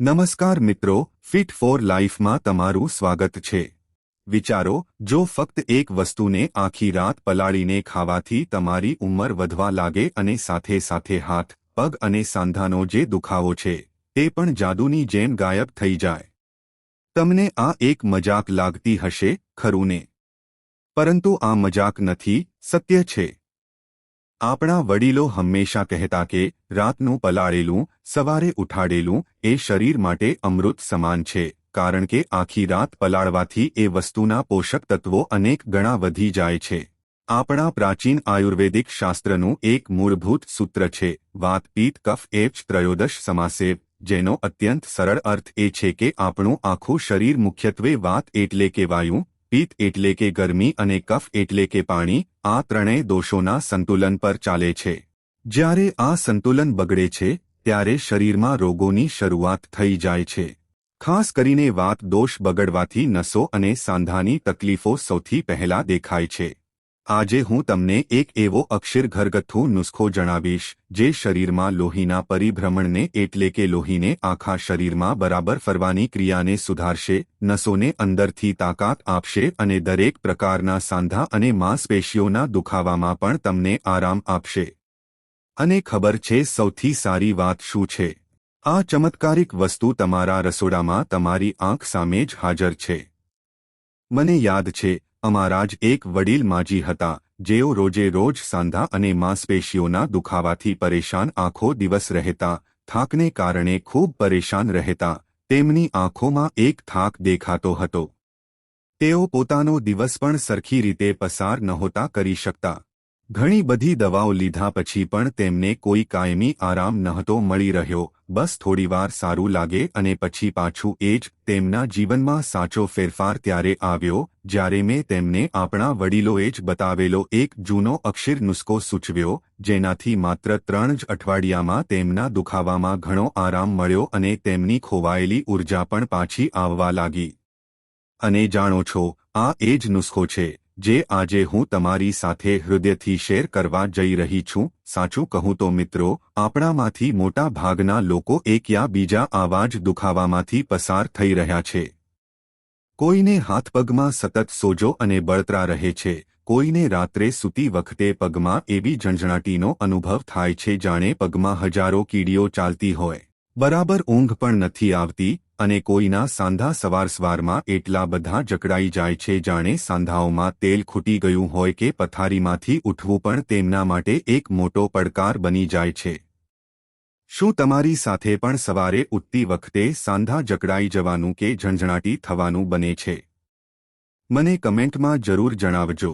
નમસ્કાર મિત્રો, fit four લાઈફમાં તમારું સ્વાગત છે। વિચારો, જો ફક્ત એક વસ્તુને આખી રાત પલાળીને ખાવાથી તમારી ઉંમર વધવા લાગે અને સાથે સાથે હાથ, પગ અને સાંધાનો જે દુખાવો છે તે પણ જાદુની જેમ ગાયબ થઈ જાય। તમને આ એક મજાક લાગતી હશે, ખરું ને? પરંતુ આ મજાક નથી, સત્ય છે। આપણા વડીલો હંમેશા કહેતા કે રાતનું પલાળેલું, સવારે ઉઠાડેલું એ શરીર માટે અમૃત સમાન છે, કારણ કે આખી રાત પલાળવાથી એ વસ્તુના પોષક તત્વો અનેક ગણા વધી જાય છે। આપણા પ્રાચીન આયુર્વેદિક શાસ્ત્રનું એક મૂળભૂત સૂત્ર છે વાત પિત્ત કફ એચ ત્રયોદશ સમાસેવ, જેનો અત્યંત સરળ અર્થ એ છે કે આપણું આખું શરીર મુખ્યત્વે વાત એટલે કે વાયુ, પિત્ત એટલે કે ગરમી અને કફ એટલે કે પાણી, આ ત્રણેય દોષોના સંતુલન પર ચાલે છે। જ્યારે આ સંતુલન બગડે છે ત્યારે શરીરમાં રોગોની શરૂઆત થઈ જાય છે। ખાસ કરીને વાત દોષ બગડવાથી નસો અને સાંધાની તકલીફો સૌથી પહેલા દેખાય છે। આજે હું તમને એક એવો અક્ષર ઘરગથ્થુ નુસ્ખો જણાવીશ જે શરીરમાં લોહીના પરિભ્રમણને એટલે કે લોહીને આખા શરીરમાં બરાબર ફરવાની ક્રિયાને સુધારશે, નસોને અંદરથી તાકાત આપશે અને દરેક પ્રકારના સાંધા અને માંસપેશીઓના દુખાવામાં પણ તમને આરામ આપશે। અને ખબર છે સૌથી સારી વાત શું છે? આ ચમત્કારિક વસ્તુ તમારા રસોડામાં તમારી આંખ સામે જ હાજર છે। મને યાદ છે, અમારા જ એક વડીલ માજી હતા જેઓ રોજે રોજ સાંધા અને માંસપેશીઓના દુખાવાથી પરેશાન આખો દિવસ રહેતા, થાકને કારણે ખૂબ પરેશાન રહેતા। તેમની આંખોમાં એક થાક દેખાતો હતો। તેઓ પોતાનો દિવસ પણ સરખી રીતે પસાર નહોતા કરી શકતા। ઘણી બધી દવાઓ લીધા પછી પણ તેમને કોઈ કાયમી આરામ નહોતો મળી રહ્યો। બસ થોડીવાર સારું લાગે અને પછી પાછું એ જ। તેમના જીવનમાં સાચો ફેરફાર ત્યારે આવ્યો જ્યારે મેં તેમને આપણા વડીલોએ જ બતાવેલો એક જૂનો અક્ષર નુસ્ખો સૂચવ્યો, જેનાથી માત્ર 3 જ અઠવાડિયામાં તેમના દુખાવામાં ઘણો આરામ મળ્યો અને તેમની ખોવાયેલી ઊર્જા પણ પાછી આવવા લાગી। અને જાણો છો, આ એ જ નુસ્ખો છે જે આજે હું તમારી સાથે હૃદયથી શેર કરવા જઈ રહી છું। સાચું કહું તો મિત્રો, આપણામાંથી મોટા ભાગના લોકો એક યા બીજા આવા જ દુખાવામાંથી પસાર થઈ રહ્યા છે। કોઈને હાથપગમાં સતત સોજો અને બળતરા રહે છે, કોઈને રાત્રે સૂતી વખતે પગમાં એવી ઝંઝણાટીનો અનુભવ થાય છે જાણે પગમાં હજારો કીડીઓ ચાલતી હોય, બરાબર ઊંઘ પણ નથી આવતી, અને કોઈના સાંધા સવારમાં એટલા બધા જકડાઈ જાય છે જાણે સાંધાઓમાં તેલ ખૂટી ગયું હોય કે પથારીમાંથી ઉઠવું પણ તેમના માટે એક મોટો પડકાર બની જાય છે। શું તમારી સાથે પણ સવારે ઉઠતી વખતે સાંધા જકડાઈ જવાનું કે ઝંઝણાટી થવાનું બને છે? મને કમેન્ટમાં જરૂર જણાવજો।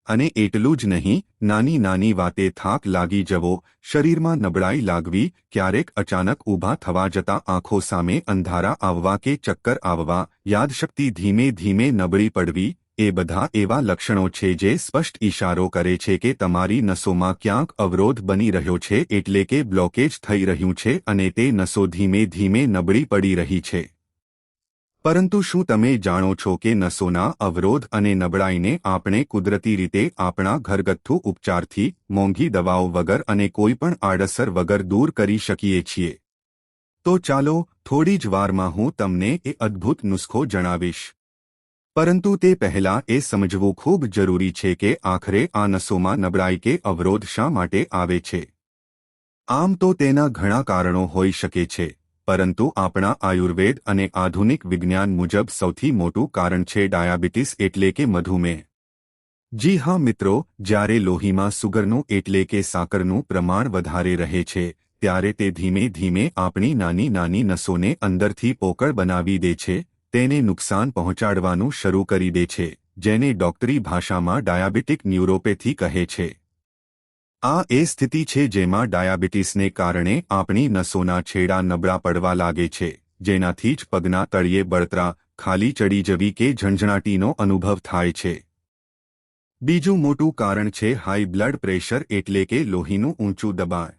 અને એટલું જ નહીં, નાની નાની વાતે થાક લાગી જવો, શરીરમાં નબળાઈ લાગવી, ક્યારેક અચાનક ઊભા થવા જતાં આંખો સામે અંધારા આવવા કે ચક્કર આવવા, યાદશક્તિ ધીમે ધીમે નબળી પડવી, એ બધા એવા લક્ષણો છે જે સ્પષ્ટ ઇશારો કરે છે કે તમારી નસોમાં ક્યાંક અવરોધ બની રહ્યો છે, એટલે કે બ્લોકેજ થઈ રહ્યું છે અને તે નસો ધીમે ધીમે નબળી પડી રહી છે। પરંતુ શું તમે જાણો છો કે નસોના અવરોધ અને નબળાઈને આપણે કુદરતી રીતે આપણા ઘરગથ્થુ ઉપચારથી, મોંઘી દવાઓ વગર અને કોઈ પણ આડઅસર વગર દૂર કરી શકીએ છીએ? તો ચાલો, થોડી જ વારમાં હું તમને એ અદ્ભુત નુસ્ખો જણાવીશ। પરંતુ તે પહેલા એ સમજવું ખૂબ જરૂરી છે કે આખરે આ નસોમાં નબળાઈ કે અવરોધ શા માટે આવે છે। આમ તો તેના ઘણા કારણો હોઈ શકે છે, પરંતુ આપણા આયુર્વેદ અને આધુનિક વિજ્ઞાન મુજબ સૌથી મોટું કારણ છે ડાયાબિટીસ એટલે કે મધુમેહ। જી હા મિત્રો, જ્યારે લોહીમાં સુગરનું એટલે કે સાકરનું પ્રમાણ વધારે રહે છે ત્યારે તે ધીમે ધીમે આપણી નાની નાની નસોને અંદરથી પોકળ બનાવી દે છે, તેને નુકસાન પહોંચાડવાનું શરૂ કરી દે છે, જેને ડોક્ટરી ભાષામાં ડાયાબિટીક ન્યુરોપેથી કહે છે। આ એ સ્થિતિ છે જેમાં ડાયાબિટીસને કારણે આપણી નસોના છેડા નબળા પડવા લાગે છે, જેનાથી જ પગના તળિયે બળતરા, ખાલી ચડી જવી કે ઝંઝણાટીનો અનુભવ થાય છે। બીજું મોટું કારણ છે હાઈ બ્લડ પ્રેશર એટલે કે લોહીનું ઊંચું દબાણ।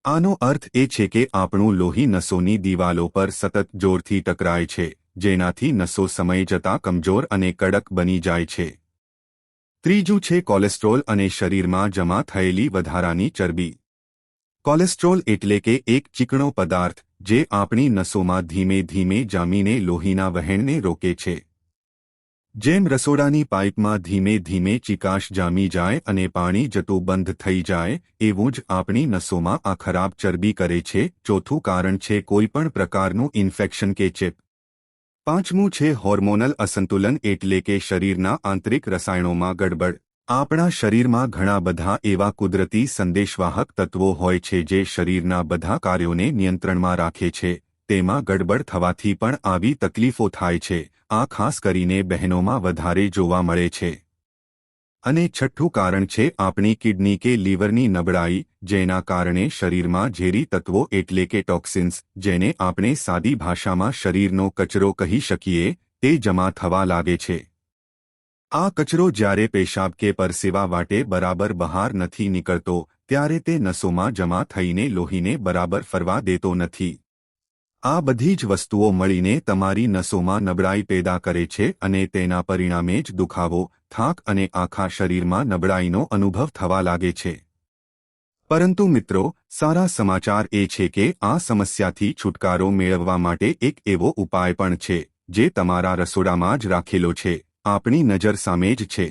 આનો અર્થ એ છે કે આપણું લોહી નસોની દિવાલો પર સતત જોરથી ટકરાય છે, જેનાથી નસો સમય જતાં કમજોર અને કડક બની જાય છે। ત્રીજું છે કોલેસ્ટ્રોલ અને શરીરમાં જમા થયેલી વધારાની ચરબી। કોલેસ્ટ્રોલ એટલે કે એક ચીકણો પદાર્થ જે આપણી નસોમાં ધીમે ધીમે જામીને લોહીના વહેણને રોકે છે। જેમ રસોડાની પાઇપમાં ધીમે ધીમે ચિકાશ જામી જાય અને પાણી જતું બંધ થઈ જાય એવું જ આપણી નસોમાં આ ખરાબ ચરબી કરે છે। ચોથું કારણ છે કોઈપણ પ્રકારનું ઇન્ફેક્શન કે ચેપ। પાંચમું છે હોર્મોનલ અસંતુલન એટલે કે શરીરના આંતરિક રસાયણોમાં ગડબડ। આપણા શરીરમાં ઘણા બધા એવા કુદરતી સંદેશવાહક તત્વો હોય છે જે શરીરના બધા કાર્યોને નિયંત્રણમાં રાખે છે। તેમાં ગડબડ થવાથી પણ આવી તકલીફો થાય છે। આ ખાસ કરીને બહેનોમાં વધારે જોવા મળે છે। અને છઠ્ઠું કારણ છે આપણી કિડની કે લીવરની નબળાઈ જેના કારણે શરીરમાં ઝેરી તત્વો એટલે કે ટોક્સિન્સ જેને આપણે સાદી ભાષામાં શરીરનો કચરો કહી શકીએ તે જમા થવા લાગે છે। આ કચરો જ્યારે પેશાબ કે પરસેવા વાટે બરાબર બહાર નથી નીકળતો ત્યારે તે નસોમાં જમા થઈને લોહીને બરાબર ફરવા દેતો નથી। આ બધી જ વસ્તુઓ મળીને તમારી નસોમાં નબળાઈ પેદા કરે છે અને તેના પરિણામે જ દુખાવો, થાક અને આખા શરીરમાં નબળાઈનો અનુભવ થવા લાગે છે। પરંતુ મિત્રો, સારા સમાચાર એ છે કે આ સમસ્યાથી છુટકારો મેળવવા માટે એક એવો ઉપાય પણ છે જે તમારા રસોડામાં જ રાખેલો છે, આપણી નજર સામે જ છે।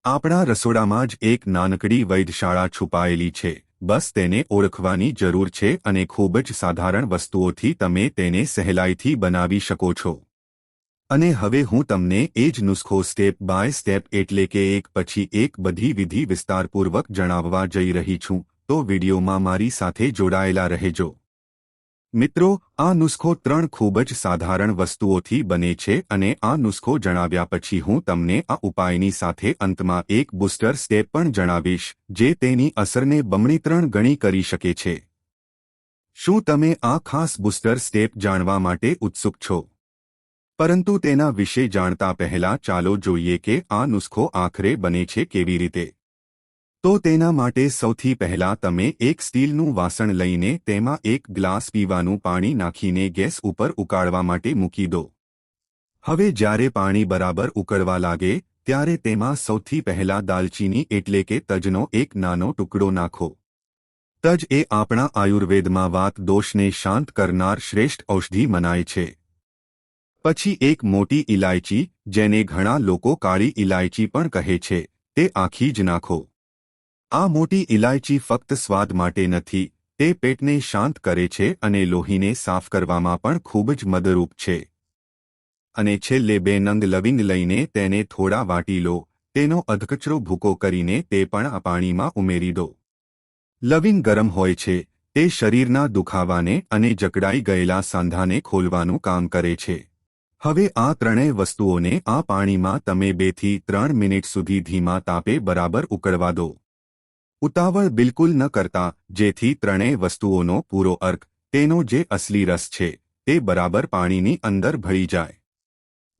આપણા રસોડામાં જ એક નાનકડી વૈદ્યશાળા છુપાયેલી છે। બસ તેને ઓળખવાની જરૂર છે અને ખૂબ જ સાધારણ વસ્તુઓથી તમે તેને સહેલાઈથી બનાવી શકો છો। અને હવે હું તમને એ જ નુસ્ખો સ્ટેપ બાય સ્ટેપ એટલે કે એક પછી એક બધી વિધિ વિસ્તારપૂર્વક જણાવવા જઈ રહી છું, તો વિડીયોમાં મારી સાથે જોડાયેલા રહેજો। મિત્રો, આ નુસ્ખો 3 ખૂબ જ સાધારણ વસ્તુઓથી બને છે અને આ નુસ્ખો જણાવ્યા પછી હું તમને આ ઉપાયની સાથે અંતમાં એક બૂસ્ટર સ્ટેપ પણ જણાવીશ જે તેની અસરને બમણી 3 ગણી કરી શકે છે। શું તમે આ ખાસ બૂસ્ટર સ્ટેપ જાણવા માટે ઉત્સુક છો? પરંતુ તેના વિશે જાણતા પહેલા ચાલો જોઈએ કે આ નુસ્ખો આખરે બને છે કેવી રીતે। તો તેના માટે સૌથી પહેલા તમે એક સ્ટીલનું વાસણ લઈને તેમાં એક ગ્લાસ પીવાનું પાણી નાખીને ગેસ ઉપર ઉકાળવા માટે મૂકી દો। હવે જ્યારે પાણી બરાબર ઉકળવા લાગે ત્યારે તેમાં સૌથી પહેલા દાલચીની એટલે કે તજનો એક નાનો ટુકડો નાખો। તજ એ આપણા આયુર્વેદમાં વાત દોષને શાંત કરનાર શ્રેષ્ઠ ઔષધિ મનાય છે। પછી એક મોટી ઇલાયચી જેને ઘણા લોકો કાળી ઇલાયચી પણ કહે છે તે આખી જ નાખો। આ મોટી ઇલાયચી ફક્ત સ્વાદ માટે નથી, તે પેટને શાંત કરે છે અને લોહીને સાફ કરવામાં પણ ખૂબ જ મદદરૂપ છે। અને છેલ્લે 2 નંગ લવિંગ લઈને તેને થોડા વાટી લો, તેનો અધકચરો ભૂકો કરીને તે પણ આ પાણીમાં ઉમેરી દો। લવિંગ ગરમ હોય છે, તે શરીરના દુખાવાને અને જકડાઈ ગયેલા સાંધાને ખોલવાનું કામ કરે છે। હવે આ ત્રણેય વસ્તુઓને આ પાણીમાં તમે 2 થી 3 મિનિટ સુધી ધીમા તાપે બરાબર ઉકળવા દો। ઉતાવળ બિલકુલ ન કરતા, જેથી ત્રણેય વસ્તુઓનો પૂરો અર્ક, તેનો જે અસલી રસ છે, તે બરાબર પાણીની અંદર ભળી જાય।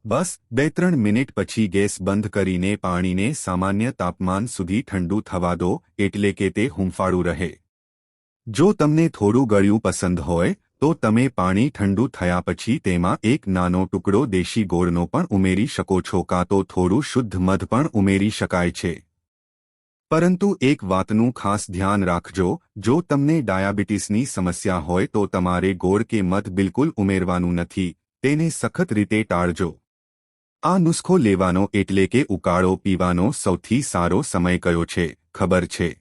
બસ 2-3 મિનિટ પછી ગેસ બંધ કરીને પાણીને સામાન્ય તાપમાન સુધી ઠંડુ થવા દો એટલે કે તે હૂંફાળું રહે। જો તમને થોડું ગળ્યું પસંદ હોય તો તમે પાણી ઠંડુ થયા પછી તેમાં એક નાનો ટુકડો દેશી ગોળનો પણ ઉમેરી શકો છો કાં તો થોડું શુદ્ધ મધ પણ ઉમેરી શકાય છે। પરંતુ એક વાતનું ખાસ ધ્યાન રાખજો, જો તમને ડાયાબિટીસની સમસ્યા હોય તો તમારે ગોળ કે મધ બિલકુલ ઉમેરવાનું નથી, તેને સખત રીતે ટાળજો। આ નુસ્ખો લેવાનો એટલે કે ઉકાળો પીવાનો સૌથી સારો સમય કયો છે, ખબર છે?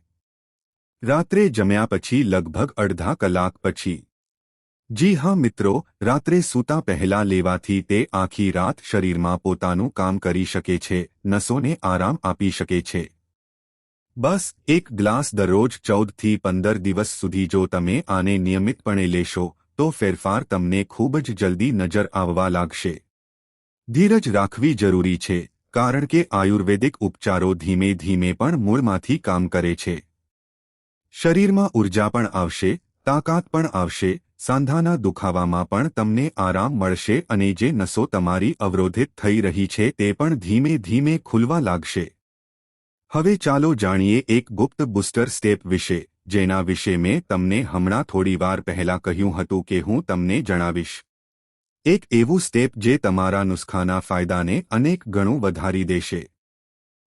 રાત્રે જમ્યા પછી લગભગ અડધા કલાક પછી। જી હા મિત્રો, રાત્રે સૂતા પહેલા લેવાથી તે આખી રાત શરીરમાં પોતાનું કામ કરી શકે છે, નસોને આરામ આપી શકે છે। બસ એક ગ્લાસ દરરોજ 14 થી 15 દિવસ સુધી જો તમે આને નિયમિતપણે લેશો તો ફેરફાર તમને ખૂબ જ જલ્દી નજર આવવા લાગશે। ધીરજ રાખવી જરૂરી છે કારણ કે આયુર્વેદિક ઉપચારો ધીમે ધીમે પણ મૂળમાંથી કામ કરે છે। શરીરમાં ઊર્જા પણ આવશે, તાકાત પણ આવશે, સાંધાના દુખાવામાં પણ તમને આરામ મળશે અને જે નસો તમારી અવરોધિત થઈ રહી છે તે પણ ધીમે ધીમે ખુલવા લાગશે। હવે ચાલો જાણીએ એક ગુપ્ત બૂસ્ટર સ્ટેપ વિશે, જેના વિશે મેં તમને હમણાં થોડીવાર પહેલા કહ્યું હતું કે હું તમને જણાવીશ। એક એવું સ્ટેપ જે તમારા નુસ્ખાના ફાયદાને અનેક ગણું વધારી દેશે।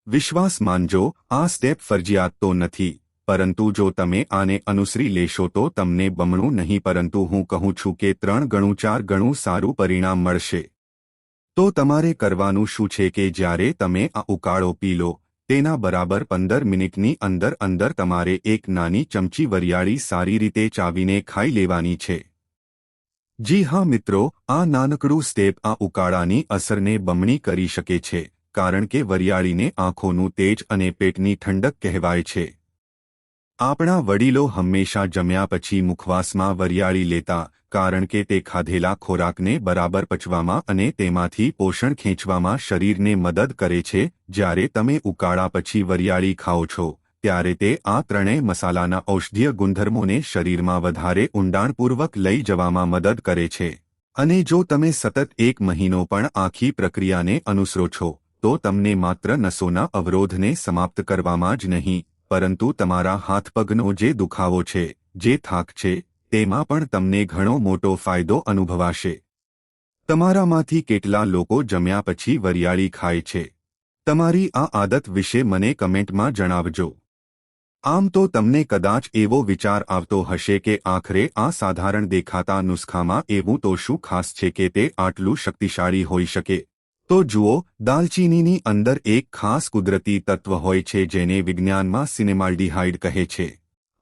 વિશ્વાસ માનજો, આ સ્ટેપ ફરજિયાત તો નથી, પરંતુ જો તમે આને અનુસરી લેશો તો તમને બમણું નહીં પરંતુ હું કહું છું કે 3 ગણું 4 ગણું સારું પરિણામ મળશે. તો તમારે કરવાનું શું છે કે જ્યારે તમે આ ઉકાળો પી લો તેના બરાબર 15 મિનિટની અંદર તમારે એક નાની ચમચી વરિયાળી સારી રીતે ચાવીને ખાઈ લેવાની છે. જી હા મિત્રો, આ નાનકડું સ્ટેપ આ ઉકાળાની અસરને બમણી કરી શકે છે, કારણ કે વરિયાળીને આંખોનું તેજ અને પેટની ઠંડક કહેવાય છે. આપણા વડીલો હંમેશા જમ્યા પછી મુખવાસમાં વરિયાળી લેતા, કારણ કે તે ખાધેલા ખોરાકને બરાબર પચવામાં અને તેમાંથી પોષણ ખેંચવામાં શરીરને મદદ કરે છે. જ્યારે તમે ઉકાળા પછી વરિયાળી ખાઓ છો ત્યારે તે આ ત્રણેય મસાલાના ઔષધીય ગુણધર્મોને શરીરમાં વધારે ઊંડાણપૂર્વક લઈ જવામાં મદદ કરે છે. અને જો તમે સતત 1 મહિનો પણ આખી પ્રક્રિયાને અનુસરો છો તો તમને માત્ર નસોના અવરોધને સમાપ્ત કરવામાં જ નહીં, પરંતુ તમારા હાથપગનો જે દુખાવો છે, જે થાક છે, તેમાં પણ તમને ઘણો મોટો ફાયદો અનુભવાશે. તમારામાંથી કેટલા લોકો જમ્યા પછી વરિયાળી ખાય છે? તમારી આ આદત વિશે મને કમેન્ટમાં જણાવજો. આમ તો તમને કદાચ એવો વિચાર આવતો હશે કે આખરે આ સાધારણ દેખાતા નુસ્ખામાં એવું તો શું ખાસ છે કે તે આટલું શક્તિશાળી હોઈ શકે? તો જુઓ, દાલચીનીની અંદર એક ખાસ કુદરતી તત્વ હોય છે જેને વિજ્ઞાનમાં સિનેમાલ્ડિહાઇડ કહે છે.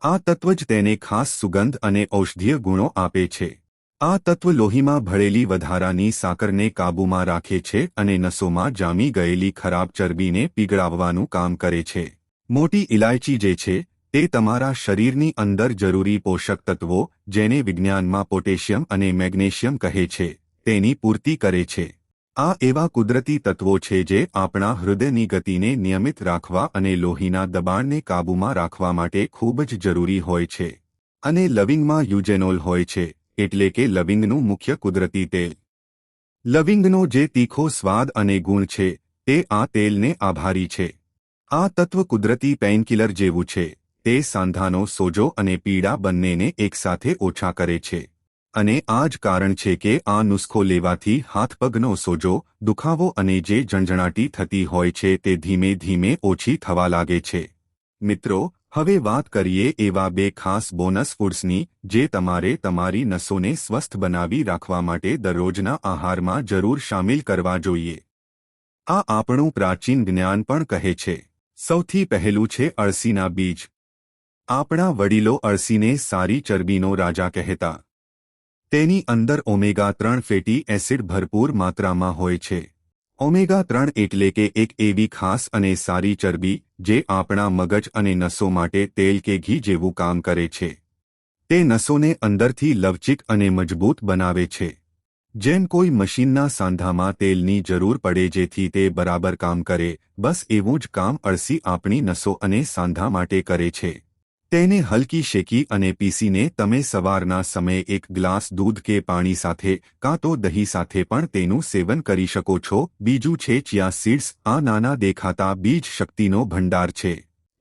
આ તત્વ જ તેને ખાસ સુગંધ અને ઔષધીય ગુણો આપે છે. આ તત્વ લોહીમાં ભળેલી વધારાની સાકરને કાબૂમાં રાખે છે અને નસોમાં જામી ગયેલી ખરાબ ચરબીને પીગળાવવાનું કામ કરે છે. મોટી ઇલાયચી જે છે તે તમારા શરીરની અંદર જરૂરી પોષક તત્વો, જેને વિજ્ઞાનમાં પોટેશિયમ અને મેગ્નેશિયમ કહે છે, તેની પૂર્તિ કરે છે. આ એવા કુદરતી તત્વો છે જે આપણા હૃદયની ગતિને નિયમિત રાખવા અને લોહીના દબાણને કાબૂમાં રાખવા માટે ખૂબ જ જરૂરી હોય છે. અને લવિંગમાં યુજેનોલ હોય છે, એટલે કે લવિંગનું મુખ્ય કુદરતી તેલ. લવિંગનો જે તીખો સ્વાદ અને ગુણ છે તે આ તેલને આભારી છે. આ તત્વ કુદરતી પેઇનકિલર જેવું છે. તે સાંધાનો સોજો અને પીડા બંનેને એકસાથે ઓછા કરે છે. અને આ જ કારણ છે કે આ નુસ્ખો લેવાથી હાથપગનો સોજો, દુખાવો અને જે ઝંઝણાટી થતી હોય છે તે ધીમે ધીમે ઓછી થવા લાગે છે. મિત્રો, હવે વાત કરીએ એવા 2 ખાસ બોનસ ફૂડ્સની જે તમારે તમારી નસોને સ્વસ્થ બનાવી રાખવા માટે દરરોજના આહારમાં જરૂર શામિલ કરવા જોઈએ. આ આપણું પ્રાચીન જ્ઞાન પણ કહે છે. સૌથી પહેલું છે અળસીના બીજ. આપણા વડીલો અળસીને સારી ચરબીનો રાજા કહેતા. તેની અંદર ઓમેગા-3 ફેટી એસિડ ભરપૂર માત્રામાં હોય છે. ઓમેગા-3 એટલે કે એક એવી ખાસ અને સારી ચરબી જે આપણા મગજ અને નસો માટે તેલ કે ઘી જેવું કામ કરે છે. તે નસોને અંદરથી લવચીક અને મજબૂત બનાવે છે. જેમ કોઈ મશીનના સાંધામાં તેલની જરૂર પડે જેથી તે બરાબર કામ કરે, બસ એવું જ કામ અળસી આપણી નસો અને સાંધા માટે કરે છે. તેને હલકી શેકી અને પીસીને તમે સવારના સમયે 1 ગ્લાસ દૂધ કે પાણી સાથે કાં તો દહીં સાથે પણ તેનું સેવન કરી શકો છો. બીજું છે ચિયા સીડ્સ. આ નાના દેખાતા બીજ શક્તિનો ભંડાર છે.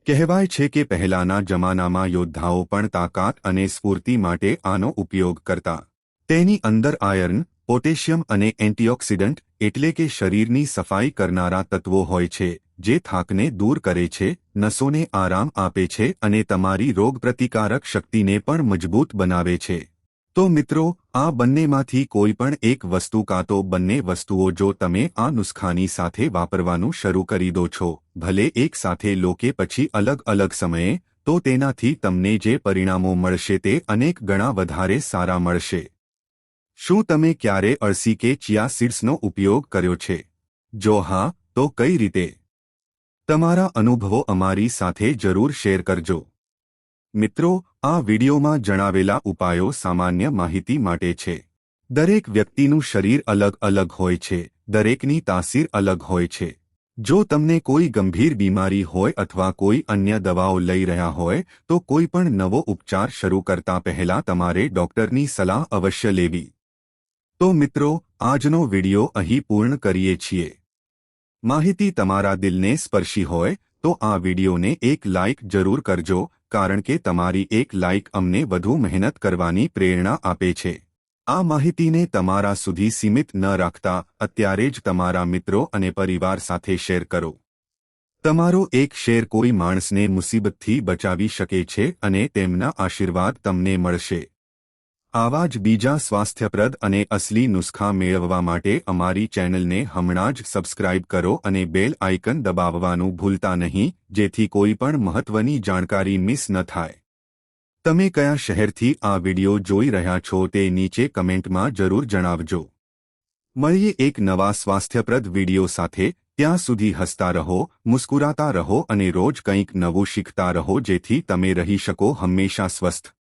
કહેવાય છે કે પહેલાના જમાનામાં યોદ્ધાઓ પણ તાકાત અને સ્ફૂર્તિ માટે આનો ઉપયોગ કરતા. તેની અંદર આયર્ન, પોટેશિયમ અને એન્ટીઓક્સિડન્ટ એટલે કે શરીરની સફાઈ કરનારા તત્વો હોય છે, જે થાકને દૂર કરે છે, નસોને આરામ આપે છે અને તમારી રોગપ્રતિકારક શક્તિને પણ મજબૂત બનાવે છે. તો મિત્રો, આ બંનેમાંથી કોઈ પણ એક વસ્તુ કાં તો બંને વસ્તુઓ જો તમે આ નુસ્ખાની સાથે વાપરવાનું શરૂ કરી દો છો, ભલે એક સાથે લો કે પછી અલગ અલગ સમયે, તો તેનાથી તમને જે પરિણામો મળશે તે અનેક ગણા વધારે સારા મળશે. શું તમે ક્યારે અળસી કે ચિયા સીડ્સનો ઉપયોગ કર્યો છે? જો હા, તો કઈ રીતે? તમારા અનુભવો અમારી સાથે જરૂર શેર કરજો. મિત્રો, આ વિડિયોમાં જણાવેલા ઉપાયો સામાન્ય માહિતી માટે છે. દરેક વ્યક્તિનું શરીર અલગ અલગ હોય છે, દરેકની તાસીર અલગ હોય છે. જો તમને કોઈ ગંભીર બીમારી હોય અથવા કોઈ અન્ય દવાઓ લઈ રહ્યા હોય તો કોઈ પણ નવો ઉપચાર શરૂ કરતા પહેલા તમારે ડોક્ટરની સલાહ અવશ્ય લેવી. તો મિત્રો, આજનો વિડિયો અહીં પૂર્ણ કરીએ છીએ. માહિતી તમારા દિલને સ્પર્શી હોય તો આ વિડિયોને એક લાઇક જરૂર કરજો, કારણ કે તમારી એક લાઇક અમને વધુ મહેનત કરવાની પ્રેરણા આપે છે. આ માહિતીને તમારા સુધી સીમિત ન રાખતા અત્યારે જ તમારા મિત્રો અને પરિવાર સાથે શેર કરો. તમારો એક શેર કોઈ માણસને મુસીબતથી બચાવી શકે છે અને તેમના આશીર્વાદ તમને મળશે. આવા જ બીજા સ્વાસ્થ્યપ્રદ અને અસલી નુસ્ખા મેળવવા માટે અમારી ચેનલને હમણાં જ સબસ્ક્રાઇબ કરો અને બેલ આઇકન દબાવવાનું ભૂલતા નહીં, જેથી કોઈ પણ મહત્વની જાણકારી મિસ ન થાય. તમે કયા શહેરથી આ વિડિયો જોઈ રહ્યા છો તે નીચે કમેન્ટમાં જરૂર જણાવજો. મળીએ એક નવા સ્વાસ્થ્યપ્રદ વિડિયો સાથે. ત્યાં સુધી હસતા રહો, મુસ્કુરાતા રહો અને રોજ કંઈક નવું શીખતા રહો, જેથી તમે રહી શકો હંમેશા સ્વસ્થ.